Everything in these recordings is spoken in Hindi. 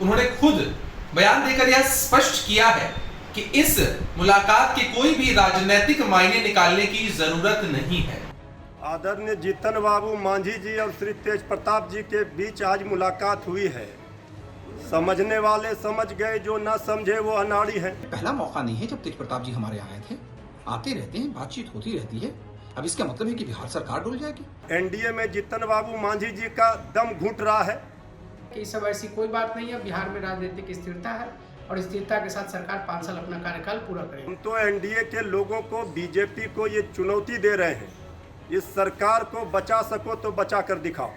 उन्होंने खुद बयान देकर यह स्पष्ट किया है कि इस मुलाकात के कोई भी राजनीतिक मायने निकालने की जरूरत नहीं है। आदरणीय जीतन बाबू मांझी जी और श्री तेज प्रताप जी के बीच आज मुलाकात हुई है। समझने वाले समझ गए, जो न समझे वो अनाड़ी है। पहला मौका नहीं है जब तेज प्रताप जी हमारे यहाँ आए थे। आते रहते हैं, बातचीत होती रहती है। अब इसका मतलब है कि बिहार सरकार डुल जाएगी। एनडीए में जीतन बाबू मांझी जी का दम घुट रहा है कि सब ऐसी कोई बात नहीं है। बिहार में राजनीतिक स्थिरता है और स्थिरता के साथ सरकार 5 साल अपना कार्यकाल पूरा करेगी। हम तो एनडीए के लोगों को, बीजेपी को ये चुनौती दे रहे हैं, इस सरकार को बचा सको तो बचा कर दिखाओ।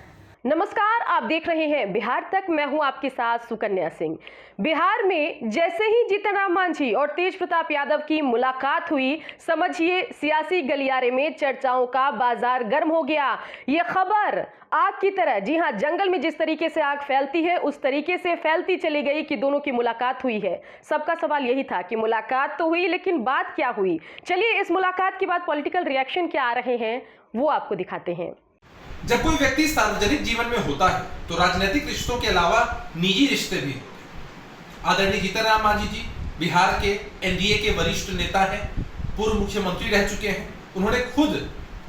नमस्कार, आप देख रहे हैं बिहार तक। मैं हूं आपके साथ सुकन्या सिंह। बिहार में जैसे ही जीतन राम मांझी और तेज प्रताप यादव की मुलाकात हुई, समझिए सियासी गलियारे में चर्चाओं का बाजार गर्म हो गया। ये खबर आग की तरह, जी हां, जंगल में जिस तरीके से आग फैलती है उस तरीके से फैलती चली गई कि दोनों की मुलाकात हुई है। सबका सवाल यही था कि मुलाकात तो हुई, लेकिन बात क्या हुई। चलिए इस मुलाकात के बाद पॉलिटिकल रिएक्शन क्या आ रहे हैं वो आपको दिखाते हैं। जब कोई व्यक्ति सार्वजनिक जीवन में होता है तो राजनीतिक रिश्तों के अलावा निजी रिश्ते भी होते हैं। आदरणीय जीतन राम मांझी जी बिहार के एनडीए के वरिष्ठ नेता हैं, पूर्व मुख्यमंत्री रह चुके हैं। उन्होंने खुद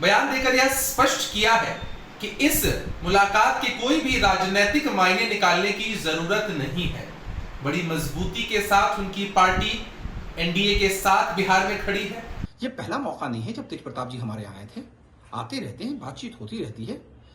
बयान देकर यह स्पष्ट किया है कि इस मुलाकात के कोई भी राजनीतिक मायने निकालने की जरूरत नहीं है। बड़ी मजबूती के साथ उनकी पार्टी एनडीए के साथ बिहार में खड़ी है। ये पहला मौका नहीं है जब तेज प्रताप जी हमारे यहाँ आए थे। आते रहते हैं, बातचीत होती रहती है।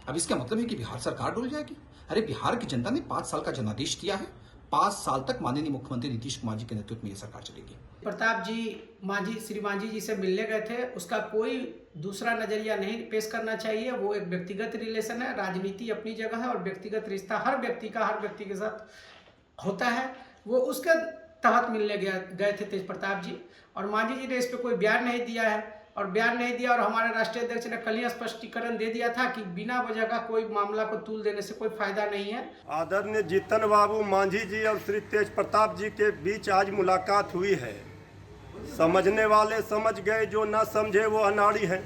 अब इसका मतलब है कि बिहार सरकार डुल जाएगी। अरे बिहार की जनता ने 5 साल का जनादेश दिया है। 5 साल तक माननीय मुख्यमंत्री नीतीश कुमार जी के नेतृत्व में ये सरकार चलेगी। प्रताप जी श्री मांझी जी से मिलने गए थे, उसका कोई दूसरा नजरिया नहीं पेश करना चाहिए। वो एक व्यक्तिगत रिलेशन है। राजनीति अपनी जगह है और व्यक्तिगत रिश्ता हर व्यक्ति के साथ होता है। वो उसके तहत मिलने गए थे तेज प्रताप जी, और मांझी जी ने इस पर कोई बयान नहीं दिया है और हमारे राष्ट्रीय अध्यक्ष ने कल ही स्पष्टीकरण दे दिया था कि बिना वजह का कोई मामला को तूल देने से कोई फायदा नहीं है। आदरणीय जीतन बाबू मांझी जी और श्री तेज प्रताप जी के बीच आज मुलाकात हुई है। समझने वाले समझ गए, जो न समझे वो अनाड़ी है।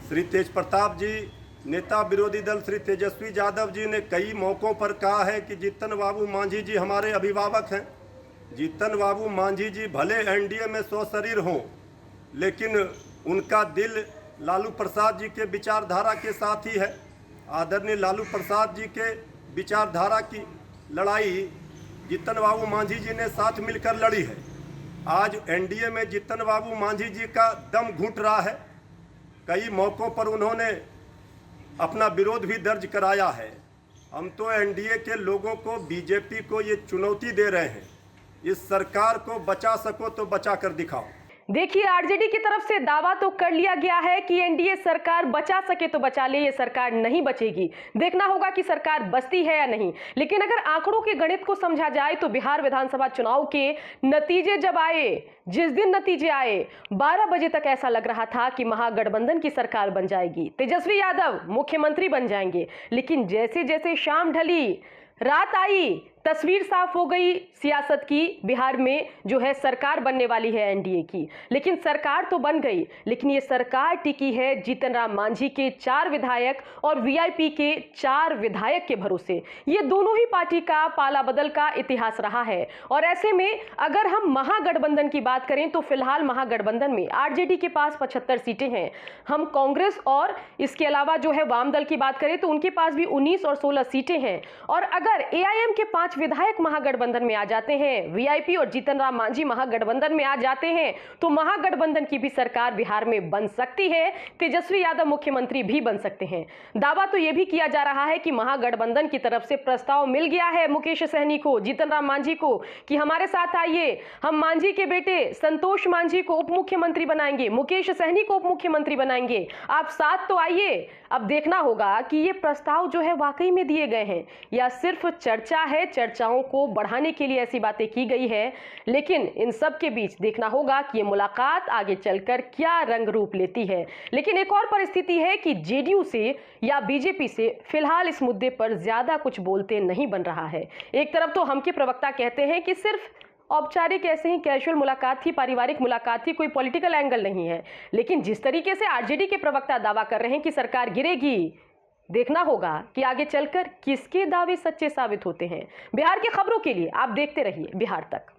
श्री तेज प्रताप जी, नेता विरोधी दल श्री तेजस्वी यादव जी ने कई मौकों पर कहा है कि जीतन बाबू मांझी जी हमारे अभिभावक हैं। जीतन बाबू मांझी जी भले एनडीए में स्वशरीर हों, लेकिन उनका दिल लालू प्रसाद जी के विचारधारा के साथ ही है। आदरणीय लालू प्रसाद जी के विचारधारा की लड़ाई जीतन बाबू मांझी जी ने साथ मिलकर लड़ी है। आज एनडीए में जीतन बाबू मांझी जी का दम घुट रहा है। कई मौक़ों पर उन्होंने अपना विरोध भी दर्ज कराया है। हम तो एनडीए के लोगों को, बीजेपी को ये चुनौती दे रहे हैं, इस सरकार को बचा सको तो बचा कर दिखाओ। देखिए, आरजेडी की तरफ से दावा तो कर लिया गया है कि एनडीए सरकार बचा सके तो बचा ले। ये सरकार नहीं बचेगी। देखना होगा कि सरकार बचती है या नहीं। लेकिन अगर आंकड़ों के गणित को समझा जाए तो बिहार विधानसभा चुनाव के नतीजे जब आए, जिस दिन नतीजे आए, 12 बजे तक ऐसा लग रहा था कि महागठबंधन की सरकार बन जाएगी, तेजस्वी यादव मुख्यमंत्री बन जाएंगे। लेकिन जैसे जैसे शाम ढली, रात आई, तस्वीर साफ हो गई सियासत की। बिहार में जो है सरकार बनने वाली है एनडीए की। लेकिन सरकार तो बन गई, लेकिन ये सरकार टिकी है जीतन राम मांझी के 4 विधायक और वीआईपी के 4 विधायक के भरोसे। ये दोनों ही पार्टी का पाला बदल का इतिहास रहा है। और ऐसे में अगर हम महागठबंधन की बात करें तो फिलहाल महागठबंधन में आरजेडी के पास 75 सीटें हैं। हम कांग्रेस और इसके अलावा जो है वाम दल की बात करें तो उनके पास भी 19 और 16 सीटें हैं। और अगर एआईएम के 5 विधायक महागठबंधन में आ जाते हैं, वीआईपी और जीतन राम मांझी महागठबंधन में आ जाते हैं, तो महागठबंधन की भी सरकार बिहार में बन सकती है। तेजस्वी यादव मुख्यमंत्री भी बन सकते हैं। दावा तो यह भी किया जा रहा है कि महागठबंधन की तरफ से प्रस्ताव मिल गया है मुकेश सहनी को, जीतन राम मांझी को, कि हमारे साथ आइए, हम मांझी के बेटे संतोष मांझी को उप मुख्यमंत्री बनाएंगे, मुकेश सहनी को उप मुख्यमंत्री बनाएंगे, आप साथ तो आइए। अब देखना होगा कि ये प्रस्ताव जो है वाकई में दिए गए हैं या सिर्फ चर्चा है, चर्चाओं को बढ़ाने के लिए ऐसी बातें की गई है। लेकिन इन सब के बीच देखना होगा कि ये मुलाकात आगे चलकर क्या रंग रूप लेती है। लेकिन एक और परिस्थिति है कि जेडीयू से या बीजेपी से फिलहाल इस मुद्दे पर ज्यादा कुछ बोलते नहीं बन रहा है। एक तरफ तो हम के प्रवक्ता कहते हैं कि सिर्फ औपचारिक ऐसे ही कैजुअल मुलाकात थी, पारिवारिक मुलाकात थी, कोई पॉलिटिकल एंगल नहीं है। लेकिन जिस तरीके से आरजेडी के प्रवक्ता दावा कर रहे हैं कि सरकार गिरेगी, देखना होगा कि आगे चलकर किसके दावे सच्चे साबित होते हैं। बिहार की खबरों के लिए आप देखते रहिए बिहार तक।